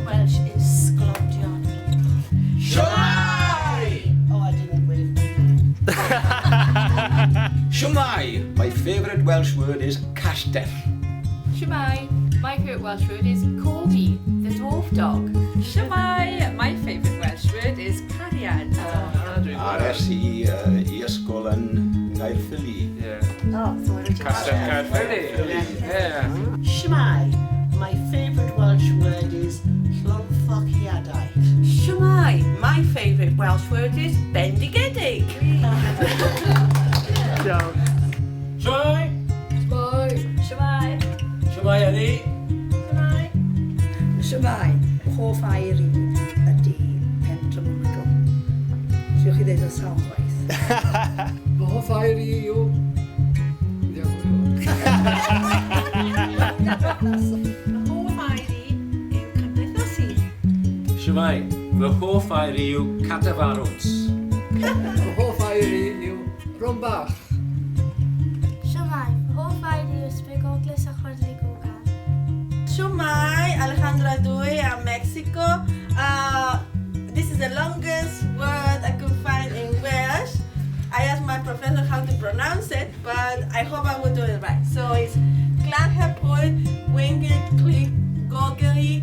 Welsh is sglodion. Shwmai! Oh, I didn't win. Shwmai! My favourite Welsh word is castell. Shwmai. My favourite Welsh word is corgi, the dwarf dog. Shwmai, my favourite Welsh word is cariad. Ares i ysgol yn Gaerffili. Oh, so what did you Castell Caerphilly. Yeah. Shmai. My favourite Welsh word is llomffociadau. Shwmai, my favourite Welsh word is bendigedig. Shwmai! Shwmai. Shwmai Eddie! Shwmai. Shwmai, hoff air i ydy Pentremwyddo. Siwch chi ddeud o sawl gwaith. Fy hoff air i yw... Shwmai, fy hoff air i yw catafarwns. Fy hoff air i yw Rhombach. Shwmai, fy hoff air i yw sbigoglis a chwardlu gwgan. Shwmai, Alejandra Dwy a Mexico. This is the longest word I could find in Welsh. I asked my professor how to pronounce it, but I hope I will do it right. So it's Clan Hepwy, Winged Click, Gogly,